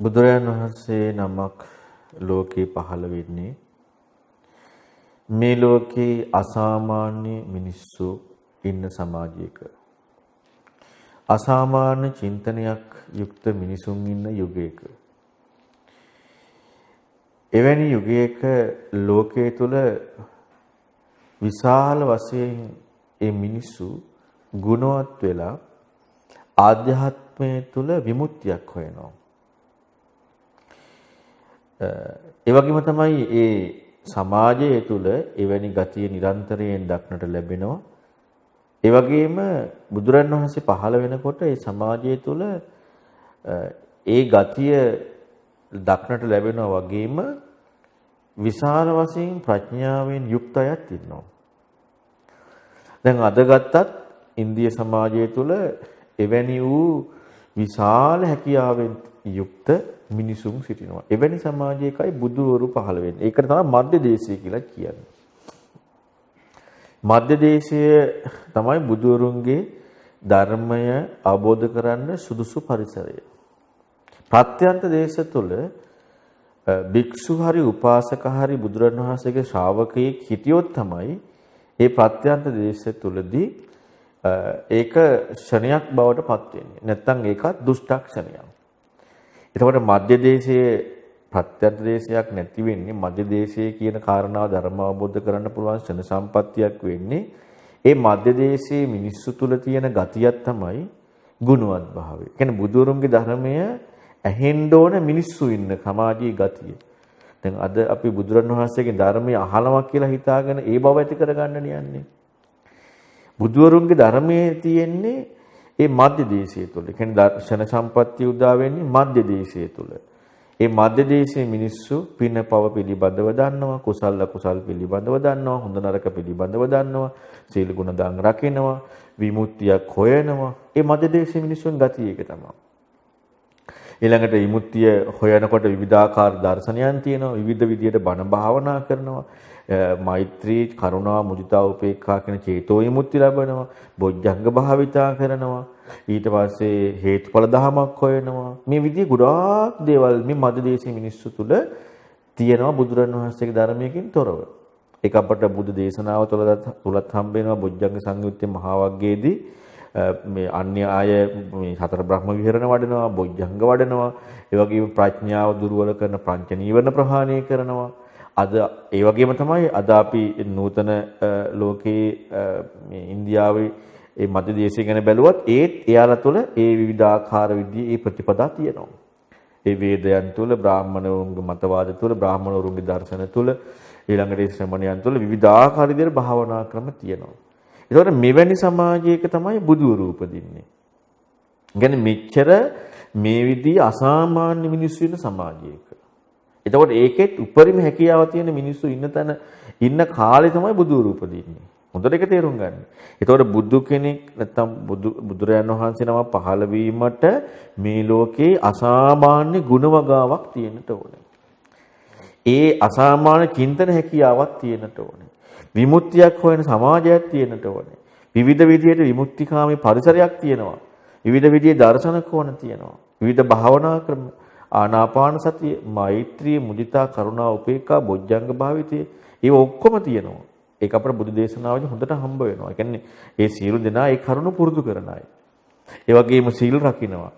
බුදුරජාණන් වහන්සේ නමක් ලෝකේ පහළ වෙන්නේ මේ ලෝකේ අසාමාන්‍ය මිනිස්සු ඉන්න සමාජයක. අසාමාන්‍ය චින්තනයක් යුක්ත මිනිසුන් ඉන්න යුගයක. එවැනි යුගයක ලෝකයේ තුල විශාල වශයෙන් මේ මිනිස්සු ගුණවත් වෙලා ආධ්‍යාත්මයේ තුල විමුක්තියක් හොයනවා. ඒ වගේම තමයි මේ සමාජය තුළ එවැනි ගතිය නිරන්තරයෙන් දක්නට ලැබෙනවා. ඒ වගේම බුදුරන් වහන්සේ පහළ වෙනකොට මේ සමාජය තුළ ඒ ගතිය දක්නට ලැබෙනවා වගේම විශාල වශයෙන් ප්‍රඥාවෙන් යුක්ත අයත් ඉන්නවා. දැන් අද ගත්තත් ඉන්දිය සමාජය තුළ එවැනි වූ විශාල හැකියාවෙන් යුක්ත මිනිසුන් සිටිනවා. එවැනි සමාජයකයි බුදුවරු පහළ වෙන්නේ. ඒකට තමයි මධ්‍ය දේශය කියලා කියන්නේ. මධ්‍ය දේශය තමයි බුදුවරුන්ගේ ධර්මය අවබෝධ කරන්න සුදුසු පරිසරය. ප්‍රත්‍යන්ත දේශ තුළ භික්ෂු හරි උපාසක හරි බුදුරණවහන්සේගේ ශ්‍රාවකයෙක් හිටියොත් තමයි මේ ප්‍රත්‍යන්ත දේශ තුළදී ඒක ක්ෂණයක් බවට පත් වෙන්නේ. නැත්නම් ඒකත් දුෂ්ටක්ෂණයක්. එතකොට මධ්‍ය දේශයේ ප්‍රත්‍යන්ත දේශයක් නැති වෙන්නේ මධ්‍ය දේශයේ කියන කාරණාව ධර්ම අවබෝධ කරන්න පුළුවන් ශන සම්පත්තියක් වෙන්නේ ඒ මධ්‍ය දේශයේ මිනිස්සු තුල තියෙන ගතියක් තමයි ගුණවත් භාවය. කියන්නේ බුදුරුන්ගේ ධර්මය ඇහෙන්න ඕන මිනිස්සු ඉන්න සමාජීය ගතිය. දැන් අද අපි බුදුරණවහන්සේගේ ධර්මය අහනවා කියලා හිතාගෙන ඒ බව ඇති කරගන්න යන්නේ. බුදුරුන්ගේ ධර්මයේ තියෙන්නේ ඒ මධ්‍ය දේශය තුළ. ඒ කියන්නේ දර්ශන සම්පත්තිය උදා වෙන්නේ මධ්‍ය දේශය තුළ. ඒ මධ්‍ය දේශයේ මිනිස්සු පින පව පිළිබඳව දන්නවා, කුසල අකුසල් පිළිබඳව දන්නවා, හොඳ නරක පිළිබඳව දන්නවා, සීල ගුණ දාන රකින්නවා, විමුක්තියක් හොයනවා. ඒ මධ්‍ය දේශයේ මිනිස්සුන් ගතිය එක තමයි. ඊළඟට විමුක්තිය හොයනකොට විවිධාකාර දර්ශනයන් තියෙනවා, විවිධ විදියට බණ භාවනා කරනවා. මෛත්‍රී, කරුණා, මුදිතා, උපේක්ඛා කියන චේතෝ විමුක්ති ලැබෙනවා. බොජ්ජංග භාවිතා කරනවා. ඊට පස්සේ හේතුඵල ධමයක් හොයනවා. මේ විදිහේ ගොඩාක් දේවල් මේ මධ්‍ය දේශීය මිනිස්සු තුල තියෙනවා බුදුරණවහන්සේගේ ධර්මයකින් තොරව. ඒක අපට බුදු දේශනාව තුලත් හම්බ වෙනවා බොජ්ජංග සංයුත්තේ මහා වග්ගයේදී මේ අන්‍ය ආය මේ සතර බ්‍රහ්ම විහරණ වඩනවා, බොජ්ජංග වඩනවා. ඒ වගේම ප්‍රඥාව දුර්වල කරන පංච නීවරණ ප්‍රහාණය කරනවා. අද ඒ වගේම තමයි අද අපි නූතන ලෝකයේ මේ ඉන්දියාවේ ඒ මධ්‍ය දේශය ගැන බැලුවත් ඒත් එයාලා තුළ ඒ විවිධාකාර විදිහේ ඒ ප්‍රතිපදා තියෙනවා. ඒ වේදයන් තුළ බ්‍රාහ්මණවරුන්ගේ මතවාද තුළ බ්‍රාහ්මණවරුන්ගේ දර්ශන තුළ ඊළඟට ශ්‍රමණයන් තුළ විවිධාකාර විදිහේ භාවනා ක්‍රම තියෙනවා. ඒතකොට මෙවැනි සමාජයක තමයි බුදුවරු උපදින්නේ. කියන්නේ මෙච්චර මේ විදිහේ අසාමාන්‍ය මිනිස්සු ඉන්න සමාජයක. එතකොට ඒකෙත් උපරිම හැකියාව තියෙන මිනිස්සු ඉන්න තැන ඉන්න කාලේ තමයි බුදුවරු උපදින්නේ. හොඳට ඒක තේරුම් ගන්න. එතකොට බුදු කෙනෙක් නැත්තම් බුදුරයන් වහන්සේ නම පහළ වීමට මේ ලෝකේ අසාමාන්‍ය ගුණ වගාවක් තියෙන්නට ඕනේ. ඒ අසාමාන්‍ය චින්තන හැකියාවක් තියෙන්නට ඕනේ. විමුක්තියක් හොයන සමාජයක් තියෙන්නට ඕනේ. විවිධ විදිහට විමුක්තිකාමී පරිසරයක් තියෙනවා. විවිධ විදිහේ දර්ශන කෝණ තියෙනවා. විවිධ භාවනා ක්‍රම ආනාපාන සතිය, මෛත්‍රිය, මුදිතා, කරුණා, උපේක්ඛා, බොජ්ජංග භාවිතය ඒව ඔක්කොම තියෙනවා. ඒක අපේ බුදු දේශනාවලින් හොඳට හම්බ වෙනවා. ඒ කියන්නේ ඒ සියලු දෙනා ඒ කරුණ පුරුදු කරන අය. ඒ වගේම සීල් රකින්නවා.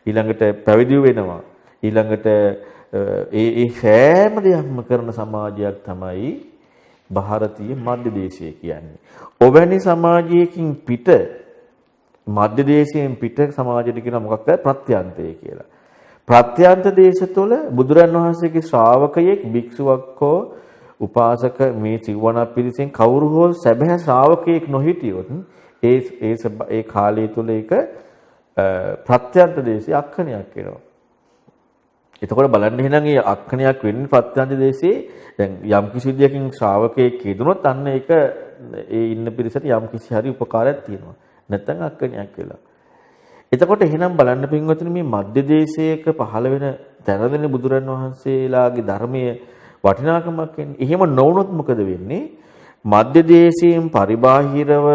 ඊළඟට පැවිදි වෙනවා. ඊළඟට ඒ සෑම දෙයක්ම කරන සමාජයක් තමයි ಭಾರತೀಯ මධ්‍ය දේශය කියන්නේ. ඔවැනි සමාජයකින් පිට මධ්‍ය දේශයෙන් පිට සමාජයට කියන මොකක්ද ප්‍රත්‍යන්තය කියලා. ප්‍රත්‍යන්ත දේශ තුළ බුදුරන් වහන්සේගේ ශ්‍රාවකයෙක් භික්ෂුවක් හෝ උපාසක මේ සිවණ පිරිසෙන් කවුරු හෝ සැබෑ ශ්‍රාවකයෙක් නොහිටියොත් ඒ කාලය තුළ ඒක ප්‍රත්‍යන්ත දේශයේ අක්ෂණයක් වෙනවා. එතකොට බලන්න එහෙනම් මේ අක්ෂණයක් වෙන්නේ ප්‍රත්‍යන්ත දේශයේ දැන් යම් කිසි විදියකින් ශ්‍රාවකයෙක් හේතුනොත් අන්න ඒක ඒ ඉන්න පිරිසට යම් කිසි හරි උපකාරයක් තියෙනවා. නැත්නම් අක්ෂණයක් වෙලා. එතකොට එහෙනම් බලන්න පින්වතුනි මේ මධ්‍ය දේශයක පහළ වෙන තැනදෙන බුදුරන් වහන්සේලාගේ ධර්මයේ වටිනාකමක් එන්නේ. එහෙම නොවුනොත් මොකද වෙන්නේ? මධ්‍ය දේශයෙන් පරිබාහිරව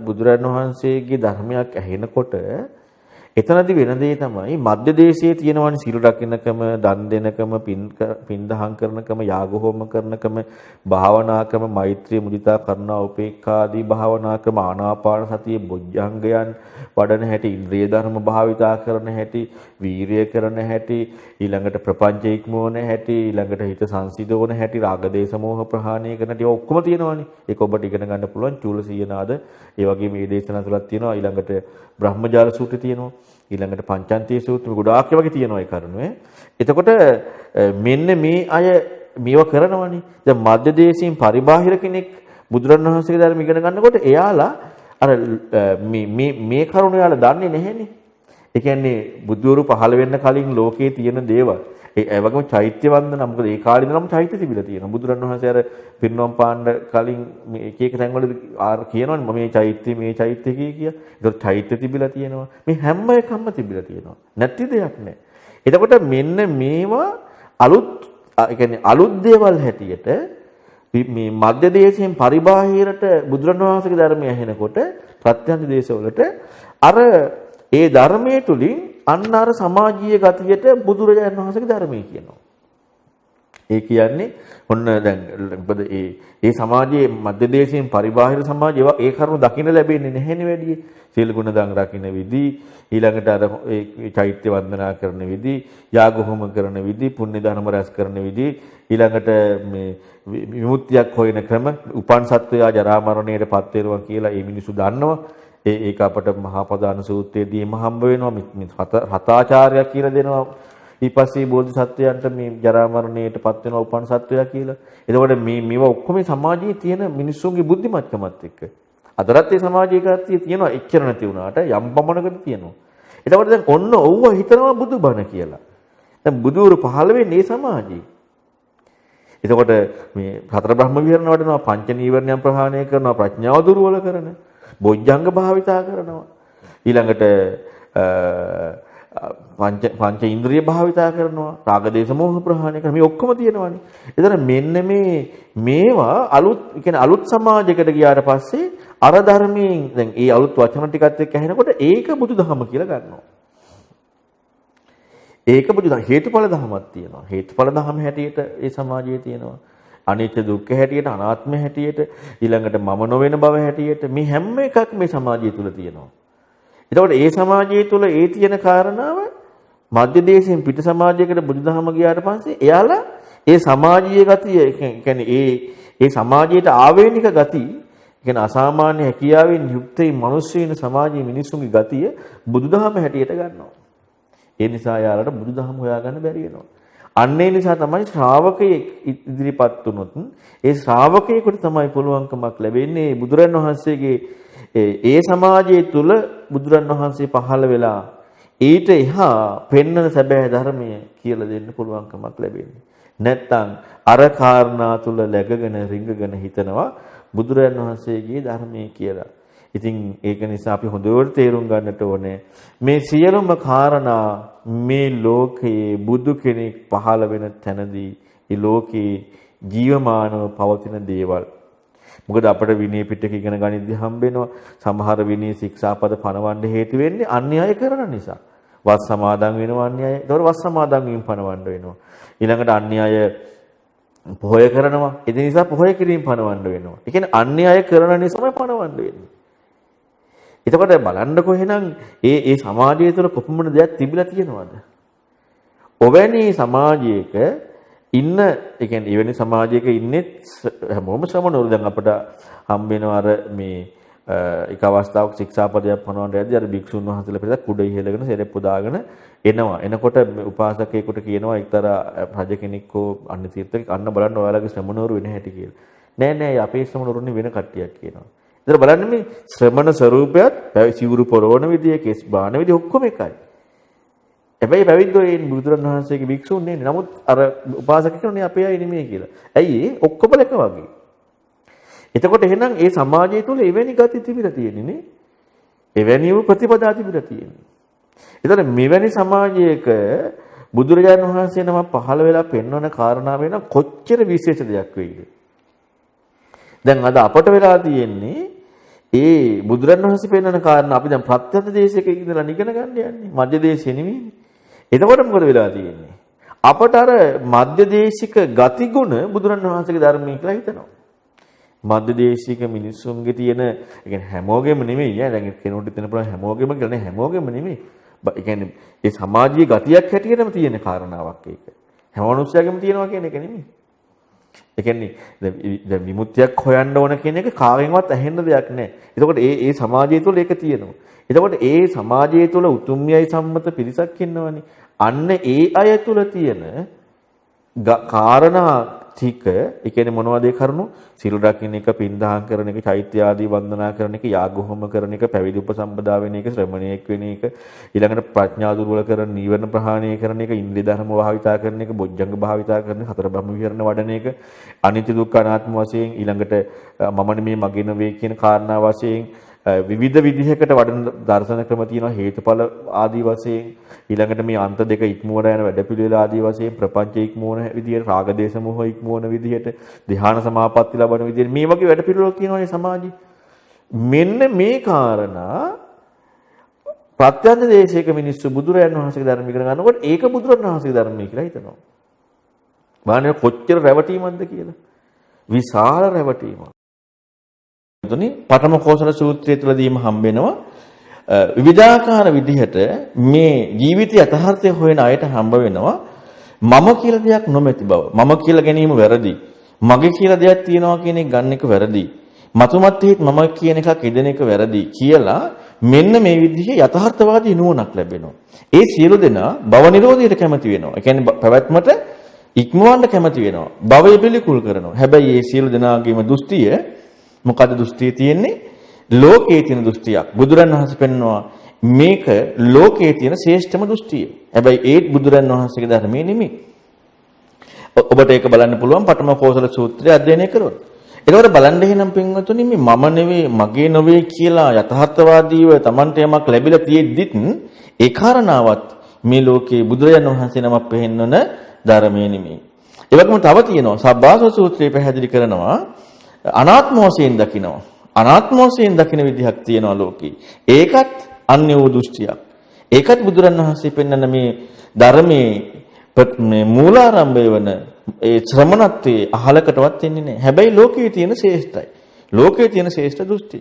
බුදුරන් වහන්සේගේ ධර්මයක් ඇහෙනකොට එතනදී වෙන දේ තමයි මධ්‍ය දේශයේ තියෙනවනේ සීල රකින්නකම, දන් දෙනකම, පින් දහම් කරනකම, යාග හෝම කරනකම, භාවනාකම, මෛත්‍රී, මුදිතා, කරුණා, උපේක්ඛා ආදී භාවනාකම, ආනාපාන සතිය, බොජ්ජංගයන් වඩන හැටි, ඉන්ද්‍රිය ධර්ම භාවිතා කරන හැටි, වීරිය කරන හැටි, ඊළඟට ප්‍රපංච ඉක්මවන හැටි, ඊළඟට හිත සංසිඳවන හැටි, රාග දේශ මොහ ප්‍රහාණය කරන හැටි ඔක්කොම තියෙනවනේ. ඒක ඔබට ඉගෙන ගන්න පුළුවන් චූල සීනාද. ඒ වගේ මේ දේශනා තුලක් තියෙනවා. ඊළඟට බ්‍රහ්මජාල සූත්‍රය තියෙනවා. ඊළඟට පංචාන්තිය සූත්‍රය ගොඩාක් වගේ තියෙනවා ඒ කරුණේ. එතකොට මෙන්න මේ අය මේව කරනවනේ. දැන් මධ්‍ය දේශයෙන් පරිබාහිර කෙනෙක් බුදුරණවහන්සේගේ ධර්ම ඉගෙන ගන්නකොට එයාලා අර මේ කරුණ එයාලා දන්නේ නැහෙනේ. ඒ කියන්නේ බුදුවරු පහළ වෙන්න කලින් ලෝකේ තියෙන දේවල්. ඒ වගේම චෛත්‍ය වන්දනා මොකද ඒ කාලේ ඉඳලම චෛත්‍ය තිබිලා තියෙනවා. බුදුරණවහන්සේ අර පිරිනොම් පාන්න කලින් මේ එක එක තැන්වල කියනවනේ මේ චෛත්‍ය කිය. ඒක චෛත්‍ය තිබිලා තියෙනවා. මේ හැම එකක්ම තිබිලා තියෙනවා. නැති දෙයක් නැහැ. එතකොට මෙන්න මේවා අලුත් දේවල් හැටියට මේ මධ්‍ය දේශයෙන් පරිබාහිරට බුදුරණවහන්සේගේ ධර්මය ඇහෙනකොට ප්‍රත්‍යන්ත දේශවලට අර ඒ ධර්මයේ තුලින් අන්න අර සමාජීය ගතියට බුදුරජාණන් වහන්සේගේ ධර්මය කියනවා. ඒ කියන්නේ ඔන්න දැන් මොකද ඒ සමාජයේ මධ්‍ය දේශයෙන් පරිබාහිර සමාජය ඒ කරුණු දකින්න ලැබෙන්නේ නැහෙනේ වැඩි. සීල ගුණ දන් රකින්න විදි, ඊළඟට අර ඒ චෛත්‍ය වන්දනා කරන විදි, යාග හෝම කරන විදි, පුණ්‍ය ධර්ම රැස් කරන විදි, ඊළඟට මේ විමුක්තියක් හොයන ක්‍රම, උපන් සත්වයා ජරා මරණයටපත් වෙනවා කියලා මේ මිනිස්සු දන්නවා. ඒක අපට මහා ප්‍රදාන සූත්‍රයේදීම හම්බ වෙනවා. හතාචාර්යයක් කියලා දෙනවා. ඊපස්සේ බෝධිසත්වයන්ට මේ ජරා මරණයටපත් වෙනවා උපන් සත්වයා කියලා. එතකොට මේවා ඔක්කොම සමාජයේ තියෙන මිනිස්සුන්ගේ බුද්ධිමත්කමත් එක්ක. අදටත් ඒ සමාජයේ කතිය තියෙනවා එච්චර නැති වුණාට යම් පමණකට තියෙනවා. එතකොට දැන් ඔන්න ඔව්ව හිතනවා බුදුබණ කියලා. දැන් බුදුවරු පහළ වෙන්නේ මේ සමාජයේ. එතකොට මේ හතර බ්‍රහ්ම විහරණ වඩනවා, පංච නීවරණයන් ප්‍රහාණය කරනවා, ප්‍රඥාව දුර්වල කරන, බොජ්ජංග භාවිතා කරනවා. ඊළඟට පංච ඉන්ද්‍රිය භාවිතා කරනවා, රාග දේශ මොහ ප්‍රහාණය කරනවා. මේ ඔක්කොම තියෙනවානේ. එතන මෙන්න මේවා අලුත් සමාජයකට ගියාට පස්සේ අර ධර්මයෙන් දැන් ඒ අලුත් වචන ටිකත් එක්ක ඇහෙනකොට ඒක බුදුදහම කියලා ගන්නවා. ඒක බුදුදහම හේතුඵල ධමයක් තියෙනවා. හේතුඵල ධම හැටියට ඒ සමාජයේ තියෙනවා. අනිත්‍ය දුක්ඛ හැටියට, අනාත්ම හැටියට, ඊළඟට මම නොවන බව හැටියට මේ හැම එකක් මේ සමාජය තුල තියෙනවා. එතකොට ඒ සමාජය තුල ඒ තියෙන කාරණාව මධ්‍ය දේශයෙන් පිට සමාජයකට බුදුදහම ගියාට පස්සේ එයාලා ඒ සමාජීය ගතිය, කියන්නේ ඒ සමාජයට ආවේනික ගතිය, කියන්නේ අසාමාන්‍ය හැකියාවෙන් යුක්ත මේ මිනිස්සු වෙන සමාජයේ මිනිස්සුන්ගේ ගතිය බුදුදහම හැටියට ගන්නවා. ඒ නිසා යාලට බුදුදහම හොයාගන්න බැරි වෙනවා. අන්න ඒ නිසා තමයි ශ්‍රාවකයෙක් ඉදිරිපත් වුනොත් ඒ ශ්‍රාවකයෙකුට තමයි පුළුවන්කමක් ලැබෙන්නේ බුදුරන් වහන්සේගේ ඒ සමාජයේ තුල බුදුරන් වහන්සේ පහළ වෙලා ඊට එහා පෙන්වන සැබෑ ධර්මය කියලා දෙන්න පුළුවන්කමක් ලැබෙන්නේ. නැත්තම් අර කාරණා තුල läගගෙන රිංගගෙන හිතනවා බුදුරන් වහන්සේගේ ධර්මයේ කියලා. ඉතින් ඒක නිසා අපි හොඳට තේරුම් ගන්නට ඕනේ මේ සියලුම කාරණා මේ ලෝකයේ බුදු කෙනෙක් පහළ වෙන තැනදී ඒ ලෝකේ ජීවමානව පවතින දේවල්. මොකද අපිට විනය පිටක ඉගෙන ගනිද්දී හම්බ වෙනවා සමහර විනය ශික්ෂාපද පනවන්න හේතු වෙන්නේ අන්‍යය කරන නිසා. වස් සමාදන් වෙනවා අන්‍යය. ඒතකොට වස් සමාදන් වීම පනවන්න වෙනවා. ඊළඟට අන්‍යය පොහොය කරනවා. ඒ නිසා පොහොය කිරීම පනවන්න වෙනවා. ඒ කියන්නේ අන්‍යය කරන නිසාම පනවන්න වෙන්නේ. එතකොට බලන්නකො එහෙනම් ඒ සමාජය තුළ කොපමණ දෙයක් තිබිලා තියෙනවද? ඔවැනි සමාජයක ඉන්න, ඒ කියන්නේ එවැනි සමාජයක ඉන්නේ හැමෝම ශ්‍රමණවරු. දැන් අපිට හම්බ වෙනවා අර මේ එක අවස්ථාවක ශික්ෂාපදයක් පනවන්න යද්දී අර භික්ෂුන් වහන්සේලා පිළිදක් කුඩ ඉහළගෙන සෙරෙප්පු දාගෙන එනවා. එනකොට උපාසකයෙකුට කියනවා එක්තරා රජ කෙනෙක් හෝ අන්‍ය තීර්ථකෙක් අන්න බලන්න ඔයාලගේ ශ්‍රමණවරු වෙන හැටි කියලා. නෑ අපේ ශ්‍රමණවරුනේ වෙන කට්ටියක් කියනවා. ඉතින් බලන්න මේ ශ්‍රමණ ස්වરૂපයත් සිවුරු පොරවන විදිය, කෙස් බාන විදිය ඔක්කොම එකයි. හැබැයි පැවිද්දෝ ඒ බුදුරණවහන්සේගේ භික්ෂුන් නෙන්නේ. නමුත් අර උපාසක කෙනෙකුනේ අපේ අය නෙමෙයි කියලා. ඇයි ඒ ඔක්කොම එක වගේ. එතකොට එහෙනම් ඒ සමාජය තුළ එවැනි ගති තිබිලා තියෙන්නේ නේ. එවැනි වූ ප්‍රතිපදා තිබිලා තියෙන්නේ. එතකොට මෙවැනි සමාජයක බුදුරජාණන් වහන්සේ නම පහළ වෙලා පෙන්වන කාරණාව වෙන කොච්චර විශේෂ දෙයක් වෙයිද? දැන් අද අපට වෙලා තියෙන්නේ ඒ බුදුරණවහන්සේ පෙන්වන කාරණා අපි දැන් ප්‍රත්‍යන්ත දේශයක ඉඳලා ඉගෙන ගන්න යන්නේ. මධ්‍ය දේශය නෙවෙයි. එතකොට මොකද වෙලා තියෙන්නේ? අපට අර මධ්‍ය දේශික ගතිගුණ බුදුරණවහන්සේගේ ධර්මයේ කියලා හිතනවා. මධ්‍ය දේශික මිනිස්සුන්ගේ තියෙන, ඒ කියන්නේ හැමෝගෙම නෙමෙයි ඈ. දැන් කෙනෙකුට හිතන්න පුළුවන් හැමෝගෙම කියලා නේ, හැමෝගෙම නෙමෙයි. ඒ කියන්නේ ඒ සමාජීය ගතියක් හැටියටම තියෙන කාරණාවක් ඒක. හැම මිනිස්සුයගෙම තියෙනවා කියන එක නෙමෙයි. ඒ කියන්නේ දැන් විමුක්තියක් හොයන්න ඕන කියන එක කාගෙන්වත් ඇහෙන්න දෙයක් නැහැ. එතකොට ඒ සමාජය තුළ ඒක තියෙනවා. එතකොට ඒ සමාජය තුළ උතුම්යයි සම්මත පිරිසක් ඉන්නවනේ. අන්න ඒ අය තුළ තියෙන කාරණා ටික, ඒ කියන්නේ මොනවද ඒ කරුණු? සිල් රකින්න එක, පින්දහම් කරන එක, චෛත්‍ය ආදී වන්දනා කරන එක, යාග හෝම කරන එක, පැවිදි උපසම්පදා වෙන එක, ශ්‍රමණයෙක් වෙන එක, ඊළඟට ප්‍රඥා දුර්වල කරන, නීවරණ ප්‍රහාණය කරන එක, ඉන්ද්‍රිය ධර්ම භාවිතා කරන එක, බොජ්ජංග භාවිතා කරන එක, හතර බ්‍රහ්ම විහරණ වඩන එක, අනිත්‍ය දුක්ඛ අනාත්ම වශයෙන්, ඊළඟට මම නෙමේ මගේ නෙවේ කියන කාරණා වශයෙන් විවිධ විදිහකට වඩන දර්ශන ක්‍රම තියෙනවා, හේතුඵල ආදී වශයෙන්, ඊළඟට මේ අන්ත දෙක ඉක්මවන යන වැඩපිළිවෙල ආදී වශයෙන්, ප්‍රපංච ඉක්මවන විදිහට, රාග දේශ මොහ ඉක්මවන විදිහට, ධ්‍යාන සමාපatti ලබන විදිහට මේ වගේ වැඩපිළිවෙලක් තියෙනවා මේ සමාජයේ. මෙන්න මේ කාරණා ප්‍රත්‍යන්ත දේශයක මිනිස්සු බුදුරයන් වහන්සේගේ ධර්ම ඉගෙන ගන්නකොට ඒක බුදුරන් වහන්සේගේ ධර්මයි කියලා හිතනවා. මානේ කොච්චර රැවටීමක්ද කියලා. විශාල රැවටීමක්. තුනි පඨම කෝසල සූත්‍රය තුළදීම හම්බ වෙනවා විවිධාකාර විදිහට මේ ජීවිතය යථාර්ථය හොයන අයට හම්බ වෙනවා මම කියලා දෙයක් නොමැති බව. මම කියලා ගැනීම වැරදි. මගේ කියලා දෙයක් තියෙනවා කියන එක ගන්න එක වැරදි. මතුමත්හිත් මම කියන එකක් ඉදෙන එක වැරදි කියලා මෙන්න මේ විදිහේ යථාර්ථවාදී නුවණක් ලැබෙනවා. ඒ සියලු දෙනා භව නිරෝධයට කැමති වෙනවා. ඒ කියන්නේ පැවැත්මට ඉක්මවන්න කැමති වෙනවා. භවය පිළිකුල් කරනවා. හැබැයි මේ සියලු දෙනාගේම දෘෂ්ටිය මොකද දෘෂ්ටිය තියෙන්නේ? ලෝකයේ තියෙන දෘෂ්ටියක්. බුදුරන් වහන්සේ පෙන්වනවා මේක ලෝකයේ තියෙන ශ්‍රේෂ්ඨම දෘෂ්ටිය. හැබැයි ඒ බුදුරන් වහන්සේගේ ධර්මයේ නෙමෙයි. ඔබට ඒක බලන්න පුළුවන් පඨම කෝසල සූත්‍රය අධ්‍යයනය කරොත්. ඒකවල බලන්න එහෙනම් පින්වතුනි මේ මම නෙවෙයි මගේ නොවේ කියලා යථාර්ථවාදීව Tamante යමක් ලැබිලා තියෙද්දිත් ඒ කාරණාවත් මේ ලෝකයේ බුදුරජාණන් වහන්සේ නමක් පෙන්වන ධර්මයේ නෙමෙයි. ඒ වගේම තව තියෙනවා සබ්බාසව සූත්‍රය පැහැදිලි කරනවා අනාත්ම වශයෙන් දකිනවා. අනාත්ම වශයෙන් දකින විදිහක් තියෙනවා ලෝකේ. ඒකත් අන්‍ය වූ දෘෂ්ටියක්. ඒකත් බුදුරණවහන්සේ පෙන්වන මේ ධර්මයේ මේ මූලාරම්භය වන ඒ ශ්‍රමණත්වයේ අහලකටවත් එන්නේ නැහැ. හැබැයි ලෝකයේ තියෙන ශ්‍රේෂ්ඨයි. ලෝකයේ තියෙන ශ්‍රේෂ්ඨ දෘෂ්ටි.